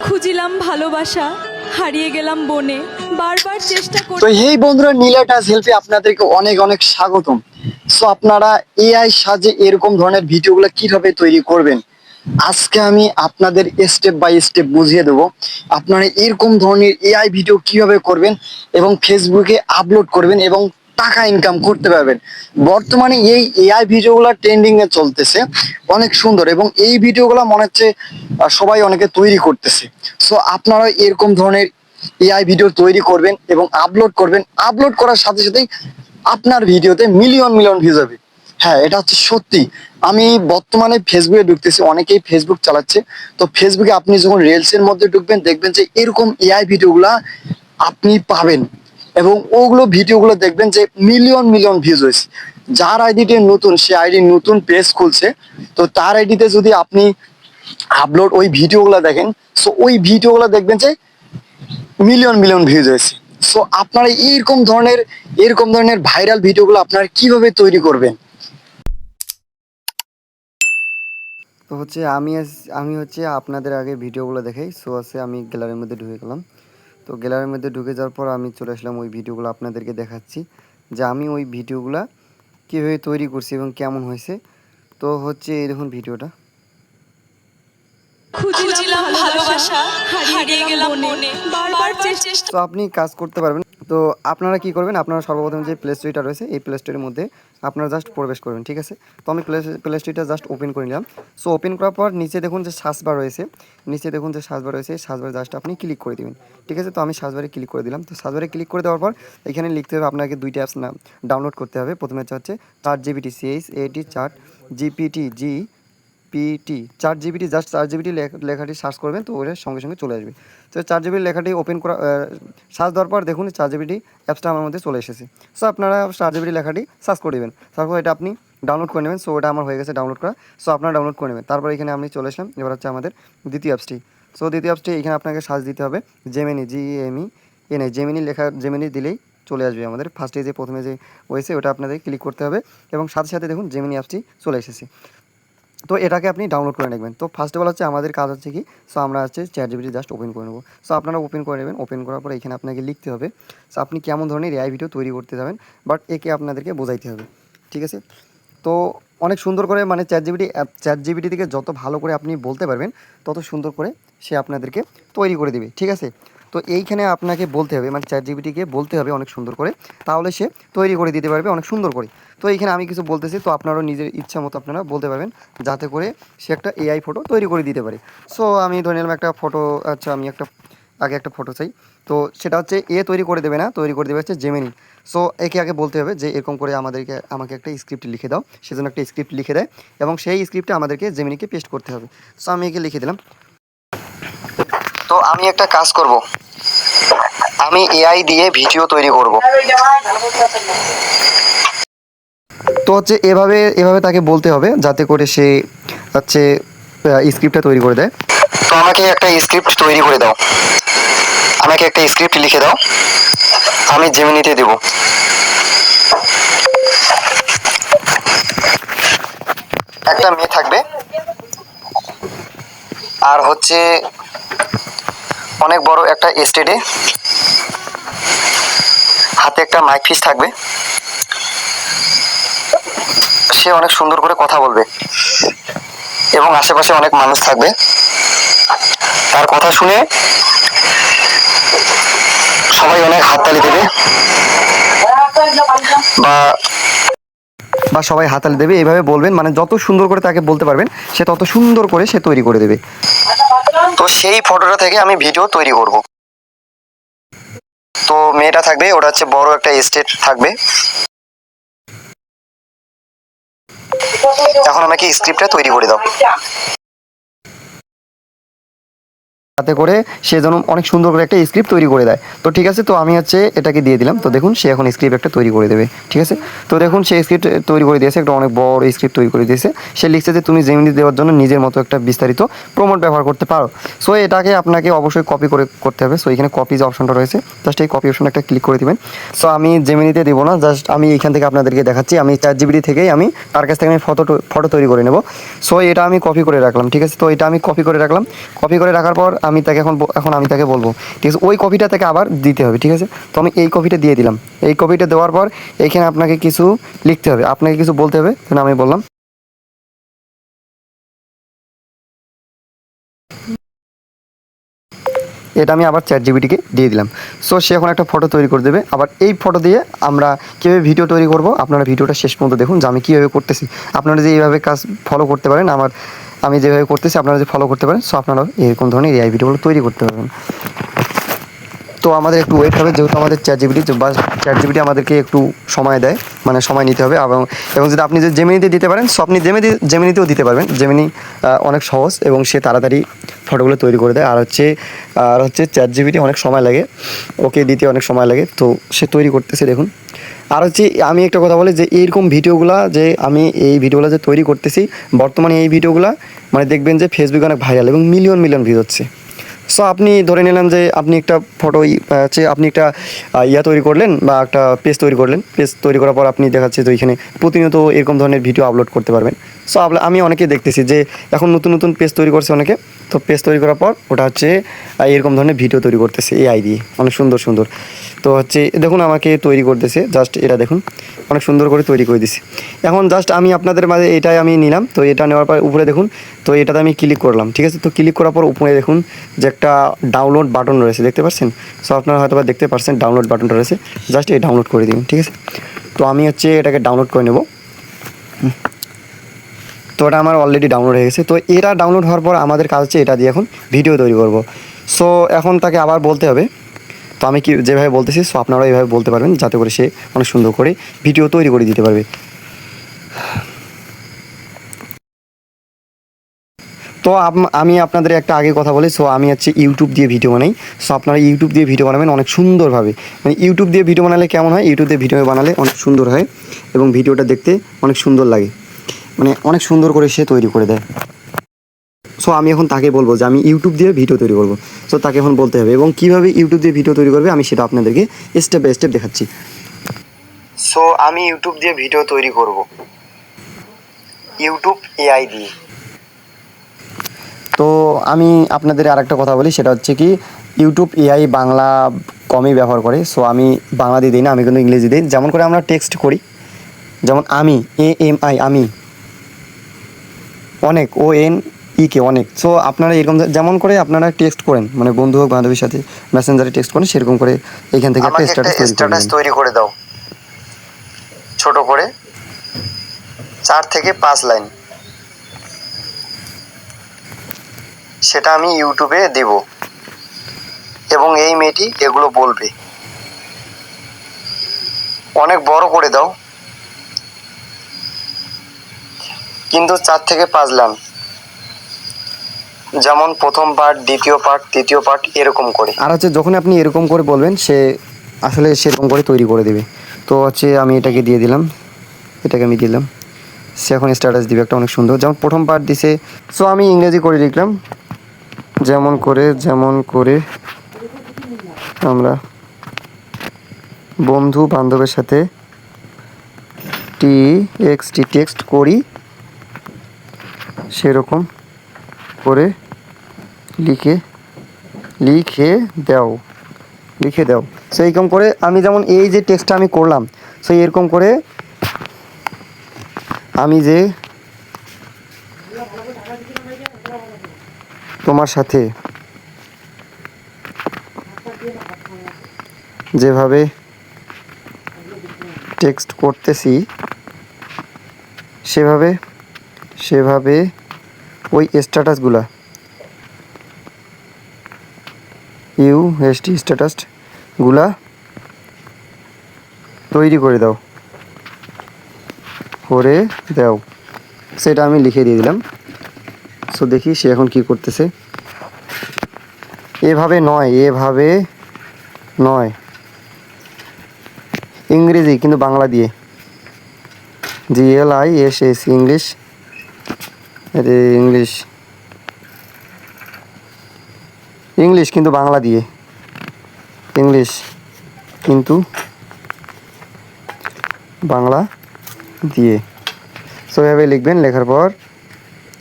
খুঁজিলাম ভালোবাসা, হারিয়ে গেলাম বনে, বারবার চেষ্টা তো করি। এই বন্ধুরা, নীলাটা সেলফি আপনাদেরকে অনেক অনেক স্বাগতম। সো আপনারা এআই সাজে এরকম ধরনের ভিডিওগুলো কিভাবে তৈরি করবেন, আজকে আমি আপনাদের স্টেপ বাই স্টেপ বুঝিয়ে দেবো। আপনারা এরকম ধরনের এআই ভিডিও কিভাবে করবেন এবং ফেসবুকে আপলোড করবেন এবং টাকা ইনকাম করতে পারবেন। বর্তমানে এই এআই ভিডিওগুলো ট্রেন্ডিং এ চলতেছে, অনেক সুন্দর, এবং এই ভিডিওগুলো মনে হচ্ছে সবাই অনেকে তৈরি করতেছে। সো আপনারা এরকম ধরনের এআই ভিডিও তৈরি করবেন এবং আপলোড করবেন। আপলোড করার সাথে সাথেই আপনার ভিডিওতে মিলিয়ন মিলিয়ন ভিউজ হবে। হ্যাঁ, এটা হচ্ছে সত্যি। আমি বর্তমানে ফেসবুকে ঢুকতেছি, অনেকেই ফেসবুক চালাচ্ছে। তো ফেসবুকে আপনি যখন রিলস এর মধ্যে ঢুকবেন, দেখবেন যে এরকম এআই ভিডিওগুলা আপনি পাবেন এবং ওগুলো ভিডিওগুলো দেখবেন যে মিলিয়ন মিলিয়ন ভিউজ হয়েছে। যার আইডিতে নতুন, সে আইডি নতুন পেজ খুলছে, তো তার আইডিতে যদি আপনি আপলোড ওই ভিডিওগুলো দেখেন, সো ওই ভিডিওগুলো দেখবেন যে মিলিয়ন মিলিয়ন ভিউজ হয়েছে। সো আপনারা এরকম ধরনের ভাইরাল ভিডিওগুলো আপনারা কিভাবে তৈরি করবেন? তো হচ্ছে আমি হচ্ছে আপনাদের আগে ভিডিওগুলো দেখাই। সো আছে আমি গ্যালারির মধ্যে ঢুকে গেলাম। তো গ্যালারির মধ্যে ঢুকে যাওয়ার পর আমি চলে আসলাম ওই ভিডিওগুলো আপনাদেরকে দেখাচ্ছি যে আমি ওই ভিডিওগুলো কীভাবে তৈরি করছি এবং কেমন হয়েছে। তো হচ্ছে এই দেখুন ভিডিওটা। খুঁজিলাম ভালোবাসা, হারিয়ে গেলাম বনে, বারবার চেষ্টা। তো আপনি কাজ করতে পারবেন। তো আপনারা কি করবেন, আপনারা সর্বপ্রথম যে প্লে স্টোরটা রয়েছে এই প্লে স্টোরের মধ্যে আপনারা জাস্ট প্রবেশ করবেন, ঠিক আছে। তো আমি প্লে স্টোরটা জাস্ট ওপেন করে নিলাম। সো ওপেন করার পর নিচে দেখুন যে সার্চ বার রয়েছে, এই সার্চ বার জাস্ট আপনি ক্লিক করে দিবেন, ঠিক আছে। তো আমি সার্চ বারে ক্লিক করে দিলাম। তো সার্চ বারে ক্লিক করে দেওয়ার পর এখানে লিখতে হবে আপনাকে দুইটা অ্যাপস নাম ডাউনলোড করতে হবে। প্রথমে হচ্ছে ChatGPT ChatGPT ChatGPT just ChatGPT লেখাটি সার্চ করবেন, তো ওটার সঙ্গে সঙ্গে চলে আসবে। তো ChatGPT লেখাটি ওপেন করা সার্চ দেওয়ার পর দেখুন ChatGPT অ্যাপসটা আমার মধ্যে চলে এসেছে। সো আপনারা ChatGPT লেখাটি সার্চ করে দেবেন, তারপর এটা আপনি ডাউনলোড করে নেবেন। সো ওটা আমার হয়ে গেছে ডাউনলোড করা। সো আপনারা ডাউনলোড করে নেবেন। তারপর এখানে আমি চলে আসলাম। এবার হচ্ছে আমাদের দ্বিতীয় অ্যাপসটি। সো দ্বিতীয় অ্যাপসটি এখানে আপনাকে সার্চ দিতে হবে জেমিনি, জেমিনি লেখা, জেমিনি দিলেই চলে আসবে আমাদের ফার্স্টে যে প্রথমে যে হয়েছে ওটা আপনাদের ক্লিক করতে হবে এবং সাথে সাথে দেখুন জেমিনি অ্যাপসটি চলে এসেছে। তো এটাকে আপনি ডাউনলোড করে নেবেন। তো ফার্স্ট অফ অল হচ্ছে আমাদের কাজ হচ্ছে কি, সো আমরা হচ্ছে ChatGPT জাস্ট ওপেন করে নেবো। সো আপনারা ওপেন করে নেবেন। ওপেন করার পর এখানে আপনাকে লিখতে হবে সো আপনি কেমন ধরনের এআই ভিডিও তৈরি করতে যাবেন, বাট একে আপনাদেরকে বোঝাইতে হবে, ঠিক আছে। তো অনেক সুন্দর করে মানে চ্যাট জিপিটি থেকে যত ভালো করে আপনি বলতে পারবেন তত সুন্দর করে সে আপনাদেরকে তৈরি করে দেবে, ঠিক আছে। তো এইখানে আপনাকে বলতে হবে মানে ChatGPTকে বলতে হবে অনেক সুন্দর করে, তাহলে সে তৈরি করে দিতে পারবে অনেক সুন্দর করে। তো এইখানে আমি কিছু বলতেছি, তো আপনারাও নিজের ইচ্ছা মতো আপনারা বলতে পারবেন যাতে করে সে একটা এআই ফটো তৈরি করে দিতে পারে। সো আমি ধরে নিলাম একটা ফটো, আচ্ছা আমি আগে একটা ফটো চাই। তো সেটা হচ্ছে তৈরি করে দেবে না, তৈরি করে দেবে হচ্ছে জেমিনি। সো একে আগে বলতে হবে যে এরকম করে আমাকে একটা স্ক্রিপ্ট লিখে দাও, সেজন্য একটা স্ক্রিপ্ট লিখে দেয় এবং সেই স্ক্রিপ্টে আমাদেরকে জেমিনিকে পেস্ট করতে হবে। সো আমি একে লিখে দিলাম। তো আমি একটা কাজ করব, আমি এআই দিয়ে ভিডিও তৈরি করব। তো হচ্ছে এভাবে এভাবে তাকে বলতে হবে যাতে করে সে হচ্ছে স্ক্রিপ্টটা তৈরি করে দেয়। তো আমাকে একটা স্ক্রিপ্ট তৈরি করে দাও, আমাকে একটা স্ক্রিপ্ট লিখে দাও, আমি জেমিনিতে দেব। একটা মেয়ে থাকবে আর হচ্ছে অনেক বড় একটা স্টেজে হাতে একটা মাইক পিস থাকবে, সে অনেক সুন্দর করে কথা বলবে এবং আশেপাশে অনেক মানুষ থাকবে, তার কথা শুনে সবাই অনেক হাততালি দেবে বা বা সবাই হাততালি দেবে, এইভাবে বলবেন। মানে যত সুন্দর করে তাকে বলতে পারবেন সে তত সুন্দর করে সে তৈরি করে দেবে। তো সেই ফটোটা থেকে আমি ভিডিও তৈরি করব। তো মেয়েটা থাকবে, ওটা হচ্ছে বড় একটা স্টেজ থাকবে। এখন আমাকে স্ক্রিপ্টটা তৈরি করে দাও যাতে করে সে যেন অনেক সুন্দর করে একটা স্ক্রিপ্ট তৈরি করে দেয়। তো ঠিক আছে, তো আমি হচ্ছে এটাকে দিয়ে দিলাম। তো দেখুন সে এখন স্ক্রিপ্ট একটা তৈরি করে দেবে, ঠিক আছে। তো দেখুন সে স্ক্রিপ্ট তৈরি করে দিয়েছে, একটা অনেক বড় স্ক্রিপ্ট তৈরি করে দিয়েছে। সে লিখছে যে তুমি জেমিনি দেওয়ার জন্য নিজের মতো একটা বিস্তারিত প্রমোট ব্যবহার করতে পারো। সো এটাকে আপনাকে অবশ্যই কপি করে করতে হবে। সো এখানে কপি যে অপশনটা রয়েছে, জাস্ট এই কপি অপশনটা একটা ক্লিক করে দিবেন। সো আমি জেমিনিতে দেবো না, জাস্ট আমি এখান থেকে আপনাদেরকে দেখাচ্ছি। আমি ChatGPT থেকেই আমি তার কাছ থেকে আমি ফটো তৈরি করে নেব। সো এটা আমি কপি করে রাখলাম, ঠিক আছে। তো এটা আমি কপি করে রাখলাম। কপি করে রাখার পর আমি তাকে এখন আমি তাকে বলবো, ঠিক আছে, ওই কপিটা তাকে আবার দিতে হবে, ঠিক আছে। তো আমি এই কপিটা দিয়ে দিলাম। এই কপিটা দেওয়ার পর এইখানে আপনাকে কিছু লিখতে হবে, আপনাকে কিছু বলতে হবে, আমি বললাম এটা আমি আবার চ্যাট জিপিটিকে দিয়ে দিলাম। সো সে এখন একটা ফটো তৈরি করে দেবে। আবার এই ফটো দিয়ে আমরা কীভাবে ভিডিও তৈরি করব, আপনারা ভিডিওটা শেষ পর্যন্ত দেখুন যে আমি কীভাবে করতেছি। আপনারা যে এইভাবে কাজ ফলো করতে পারেন, আমি যেভাবে করতেছি আপনারা যে ফলো করতে পারেন, সো আপনারা এরকম ধরনের এআই ভিডিওগুলো তৈরি করতে পারবেন। তো আমাদের একটু ওয়েট হবে, যেহেতু আমাদের চ্যাট জিপিটি আমাদেরকে একটু সময় দেয়, মানে সময় নিতে হবে। এবং যদি আপনি যে জেমিনিতে দিতে পারেন, সো আপনি জেমিনিতেও দিতে পারবেন। জেমিনি অনেক সহজ এবং সে তাড়াতাড়ি ফটোগুলো তৈরি করে দেয়। আর হচ্ছে চ্যাট জিপিটি অনেক সময় লাগে, ওকে দিতে অনেক সময় লাগে, তো সে তৈরি করতেছে দেখুন। আর হচ্ছে আমি একটা কথা বলি যে এইরকম ভিডিওগুলো যে আমি এই ভিডিওগুলো যে তৈরি করতেছি, বর্তমানে এই ভিডিওগুলো মানে দেখবেন যে ফেসবুকে অনেক ভাইরাল এবং মিলিয়ন ভিউ হচ্ছে। সো আপনি ধরে নিলেন যে আপনি একটা ফটো হচ্ছে আপনি একটা তৈরি করলেন বা একটা পেজ তৈরি করলেন, পেজ তৈরি করার পর আপনি দেখাচ্ছে তো এখানে প্রতিনিয়ত এরকম ধরনের ভিডিও আপলোড করতে পারবেন। সো আমি অনেকে দেখতেছি যে এখন নতুন পেজ তৈরি করছে অনেকে, তো পেজ তৈরি করার পর ওটা হচ্ছে এরকম ধরনের ভিডিও তৈরি করতেছে এআই দিয়ে, অনেক সুন্দর। তো হচ্ছে দেখুন আমাকে তৈরি করতেছে, জাস্ট এটা দেখুন অনেক সুন্দর করে তৈরি করে দিছি। এখন জাস্ট আমি আপনাদের মাঝে এটাই আমি নিলাম। তো এটা নেওয়ার পর উপরে দেখুন, তো এটাতে আমি ক্লিক করলাম, ঠিক আছে। তো ক্লিক করার পর উপরে দেখুন যে একটা ডাউনলোড বাটন রয়েছে, দেখতে পাচ্ছেন। সো আপনারা হয়তো বা দেখতে পাচ্ছেন ডাউনলোড বাটনটা রয়েছে, জাস্ট এই ডাউনলোড করে দিন, ঠিক আছে। তো আমি হচ্ছে এটাকে ডাউনলোড করে নেব। তো এটা আমার অলরেডি ডাউনলোড হয়ে গেছে। তো এটা ডাউনলোড হওয়ার পর আমাদের কাজ হচ্ছে এটা দিয়ে এখন ভিডিও তৈরি করব। সো এখন তাকে আবার বলতে হবে, তো আমি যেভাবে বলতেছি সো আপনারাও এইভাবে বলতে পারবেন, যাতে করে সে অনেক সুন্দর করে ভিডিও তৈরি করে দিতে পারবে। তো আমি আপনাদের একটা আগে কথা বলি, সো আমি হচ্ছে ইউটিউব দিয়ে ভিডিও বানাই। সো আপনারা ইউটিউব দিয়ে ভিডিও বানাবেন অনেক সুন্দরভাবে। মানে ইউটিউব দিয়ে ভিডিও বানালে কেমন হয়, ইউটিউব দিয়ে ভিডিও বানালে অনেক সুন্দর হয় এবং ভিডিওটা দেখতে অনেক সুন্দর লাগে, মানে অনেক সুন্দর করে সে তৈরি করে দেয়। সো আমি এখন তাকে বলবো যে আমি ইউটিউব দিয়ে ভিডিও তৈরি করবো। সো তাকে এখন বলতে হবে এবং কীভাবে ইউটিউব দিয়ে ভিডিও তৈরি করবে আমি সেটা আপনাদেরকে স্টেপ বাই স্টেপ দেখাচ্ছি। সো আমি ইউটিউব দিয়ে ভিডিও তৈরি করব, ইউটিউব এআই দিয়ে। তো আমি আপনাদের আরেকটা কথা বলি, সেটা হচ্ছে কি ইউটিউব এআই বাংলা কমই ব্যবহার করে। সো আমি বাংলা দিয়ে দিই না, আমি কিন্তু ইংরেজি দিই। যেমন করে আমরা টেক্সট করি, যেমন আমি AMI আমি, অনেক ONEK অনেক। সো আপনারা এরকম যেমন করে আপনারা টেক্সট করেন, মানে বন্ধু হোক বান্ধবীর সাথে মেসেঞ্জারে টেক্সট করেন, সেরকম করে এখান থেকে একটা স্ট্যাটাস তৈরি করে দাও, ছোট করে 4 থেকে 5 লাইন, সেটা আমি ইউটিউবে দেব এবং এই মেয়েটি এগুলো বলবে। অনেক বড় করে দাও, কিন্তু 4 থেকে 5 লাইন, যেমন প্রথম পার্ট, দ্বিতীয় পার্ট, তৃতীয় পার্ট, এরকম করে। আর হচ্ছে যখন আপনি এরকম করে বলবেন, সে আসলে সেরকম করে তৈরি করে দেবে। তো হচ্ছে আমি এটাকে দিয়ে দিলাম, এটাকে আমি দিলাম, সে এখন স্ট্যাটাস দিবে একটা অনেক সুন্দর, যেমন প্রথম পার্ট দিছে। সো আমি ইংরেজি করে লিখলাম, যেমন করে আমরা বন্ধু বান্ধবের সাথে টেক্সট করি, সেরকম করে লিখে দাও। সো এরকম করে আমি যেমন এই যে টেক্সটটা আমি করলাম, সো এরকম করে আমি যে তোমার সাথে যেভাবে টেক্সট করতেছি সেভাবে ওই স্ট্যাটাসগুলা স্ট্যাটাসগুলা তৈরি করে দাও, সেটা আমি লিখে দিয়ে দিলাম। সো দেখি সে এখন কি করতেছে। এভাবে নয়, ইংরেজি কিন্তু বাংলা দিয়ে, GLISS ইংলিশ কিন্তু বাংলা দিয়ে, সো এভাবে লিখবেন। লেখার পর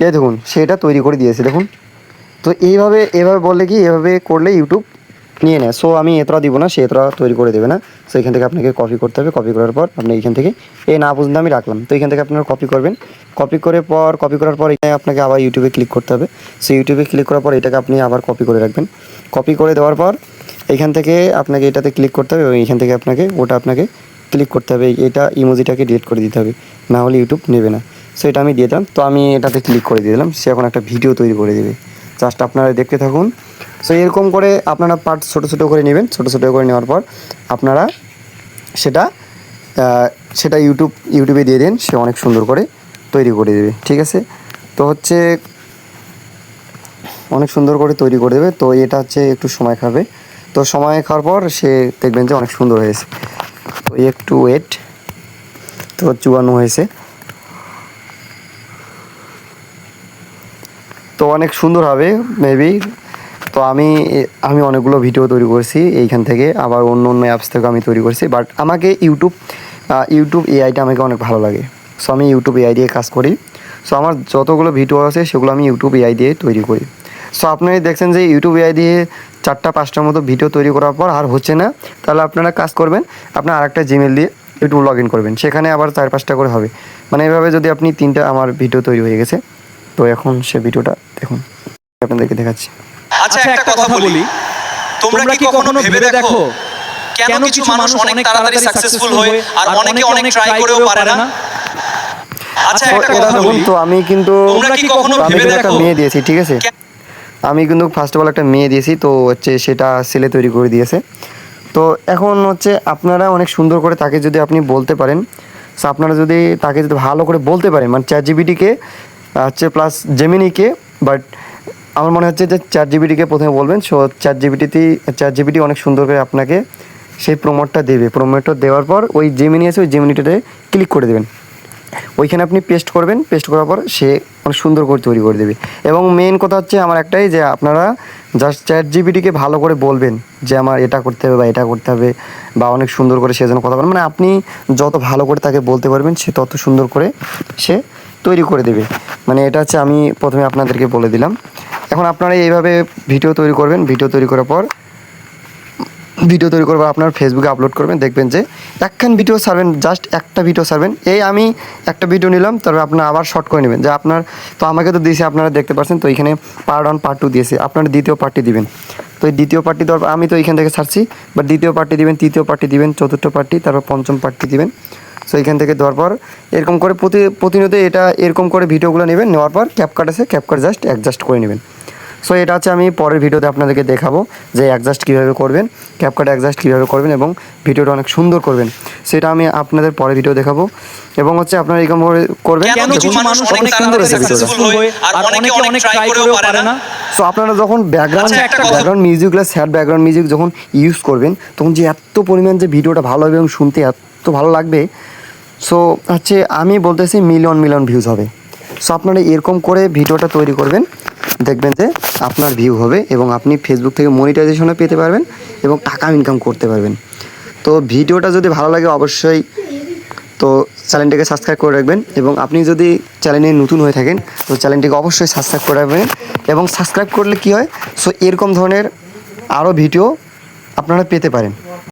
এই দেখুন সেটা তৈরি করে দিয়েছে, দেখুন তো এইভাবে বললে কি এভাবে করলে ইউটিউব নিয়ে নেয়। সো আমি এতটা দিব না, সে এতটা তৈরি করে দেবে না। সো এখান থেকে আপনাকে কপি করতে হবে, কপি করার পর আপনি এখান থেকে না বুঝতে আমি রাখলাম, তো এখান থেকে আপনারা কপি করবেন। কপি করার পর এখানে আপনাকে আবার ইউটিউবে ক্লিক করতে হবে। সো ইউটিউবে ক্লিক করার পর এটাকে আপনি আবার কপি করে রাখবেন। কপি করে দেওয়ার পর এখান থেকে আপনাকে এটাতে ক্লিক করতে হবে এবং এখান থেকে আপনাকে ক্লিক করতে হবে, এটা ইমোজিটাকে ডিলিট করে দিতে হবে, না হলে ইউটিউব নেবে না। সো এটা আমি দিয়ে দিলাম, তো আমি এটাতে ক্লিক করে দিয়ে দিলাম, সে এখন একটা ভিডিও তৈরি করে দেবে। জাস্ট আপনারা দেখতে থাকুন। সো এরকম করে আপনারা পার্ট ছোটো করে নেবেন, ছোটো করে নেওয়ার পর আপনারা সেটা ইউটিউবে দিয়ে দেন, সে অনেক সুন্দর করে তৈরি করে দেবে। ঠিক আছে, তো হচ্ছে অনেক সুন্দর করে তৈরি করে দেবে। তো এটা হচ্ছে একটু সময় খাবে, তো সময় খাওয়ার পর সে দেখবেন যে অনেক সুন্দর হয়েছে। তো একটু ওয়েট, তো চুয়ানো হয়েছে, তো অনেক সুন্দর হবে মেবি। তো আমি অনেকগুলো ভিডিও তৈরি করছি এইখান থেকে, আবার অন্য অ্যাপস থেকে আমি তৈরি করছি, বাট আমাকে ইউটিউব এআইটা আমাকে অনেক ভালো লাগে। সো আমি ইউটিউব এআই দিয়ে কাজ করি। সো আমার যতগুলো ভিডিও আছে সেগুলো আমি ইউটিউব এআই দিয়ে তৈরি করি। সো আপনারা দেখছেন যে ইউটিউব এআই দিয়ে 4-5টার মতো ভিডিও তৈরি করার পর আর হচ্ছে না, তাহলে আপনারা কাজ করবেন, আপনার আরেকটা জিমেল দিয়ে ইউটিউব লগ ইন করবেন, সেখানে আবার 4-5টা করে হবে। মানে এভাবে যদি আপনি 3টা আমার ভিডিও তৈরি হয়ে গেছে। তো এখন সে ভিডিওটা দেখুন, আপনাদেরকে দেখাচ্ছি। আচ্ছা, একটা কথা বলি, তোমরা কি কখনো ভেবে দেখো কেন কিছু মানুষ অনেক তাড়াতাড়ি সাকসেসফুল হয় আর অনেকে অনেক ট্রাই করেও পারে না? আচ্ছা, একটা কথা বলি, তো আমি কিন্তু তোমরা কি কখনো ভেবে একটা দেখো মেয়ে দিয়েছি, ঠিক আছে, আমি কিন্তু ফার্স্ট অফ অল একটা মেয়ে দিয়েছি, তো হচ্ছে সেটা ছেলে তৈরি করে দিয়েছে। তো এখন হচ্ছে আপনারা অনেক সুন্দর করে তাকে যদি আপনি বলতে পারেন, সো আপনারা যদি তাকে যদি ভালো করে বলতে পারেন, মানে চ্যাটজিপিটিকে হচ্ছে প্লাস জেমিনিকে, বাট আমার মনে হচ্ছে যে চ্যাটজিপিটিকে প্রথমে বলবেন। সো চ্যাটজিপিটি অনেক সুন্দর করে আপনাকে সেই প্রমোটটা দেবে। প্রমোটটা দেওয়ার পর ওই জেমিনি আছে, ওই জেমিনিটাতে ক্লিক করে দেবেন, ওইখানে আপনি পেস্ট করবেন, পেস্ট করার পর সে অনেক সুন্দর করে তৈরি করে দেবে। এবং মেন কথা হচ্ছে আমার একটাই, যে আপনারা জাস্ট চ্যাটজিপিটিকে ভালো করে বলবেন যে আমার এটা করতে হবে বা এটা করতে হবে, বা অনেক সুন্দর করে সে যেন কথা বলে, মানে আপনি যত ভালো করে তাকে বলতে পারবেন সে তত সুন্দর করে সে তৈরি করে দেবে। মানে এটা হচ্ছে আমি প্রথমে আপনাদেরকে বলে দিলাম। এখন আপনারা এইভাবে ভিডিও তৈরি করবেন, ভিডিও তৈরি করার পর আপনার ফেসবুকে আপলোড করবেন, দেখবেন যে একখান ভিডিও ছাড়বেন, জাস্ট একটা ভিডিও ছাড়বেন। আমি একটা ভিডিও নিলাম, তারপরে আপনার আবার শর্ট করে নেবেন, যে আপনার তো আমাকে তো দিয়েছে, আপনারা দেখতে পাচ্ছেন, তো এখানে পার্ট 1 পার্ট 2 দিয়েছে, আপনারা দ্বিতীয় পার্টটি দিবেন। তো এই দ্বিতীয় পার্টটি দেওয়ার আমি তো এখান থেকে ছাড়ছি, বাট দ্বিতীয় পার্টটি দিবেন, তৃতীয় পার্টটি দিবেন, চতুর্থ পার্টটি, তারপর পঞ্চম পার্টটি দিবেন। সো এখান থেকে দেওয়ার পর এরকম করে প্রতিনিয়ত এটা এরকম করে ভিডিওগুলো নেবেন, নেওয়ার পর ক্যাপকাট আছে, ক্যাপকাট জাস্ট অ্যাডজাস্ট করে নেবেন। সো এটা হচ্ছে আমি পরের ভিডিওতে আপনাদেরকে দেখাবো যে অ্যাডজাস্ট কীভাবে করবেন, ক্যাপকাট অ্যাডজাস্ট কীভাবে করবেন এবং ভিডিওটা অনেক সুন্দর করবেন, সেটা আমি আপনাদের পরের ভিডিও দেখাবো। এবং হচ্ছে আপনারা এরকম করবেন, কেন কিছু মানুষ অনেক সুন্দর তাড়াতাড়ি হয়েছে ভিডিওটা। সাকসেসফুল হয় আর অনেকে অনেক ট্রাই করেও পারে না? সো আপনারা যখন ব্যাকগ্রাউন্ড মিউজিকগুলো স্যাড ব্যাকগ্রাউন্ড মিউজিক যখন ইউজ করবেন, তখন যে এত পরিমাণ যে ভিডিওটা ভালো হবে এবং শুনতে এত ভালো লাগবে, সো হচ্ছে আমি বলতেছি মিলিয়ন ভিউজ হবে। সো আপনারা এরকম করে ভিডিওটা তৈরি করবেন, দেখবেন যে আপনার ভিউ হবে এবং আপনি ফেসবুক থেকে মনিটাইজেশনও পেতে পারবেন এবং টাকা ইনকাম করতে পারবেন। তো ভিডিওটা যদি ভালো লাগে অবশ্যই তো চ্যানেলটিকে সাবস্ক্রাইব করে রাখবেন, এবং আপনি যদি চ্যানেলে নতুন হয়ে থাকেন তো চ্যানেলটিকে অবশ্যই সাবস্ক্রাইব করে রাখবেন। এবং সাবস্ক্রাইব করলে কী হয়, সো এরকম ধরনের আরও ভিডিও আপনারা পেতে পারেন।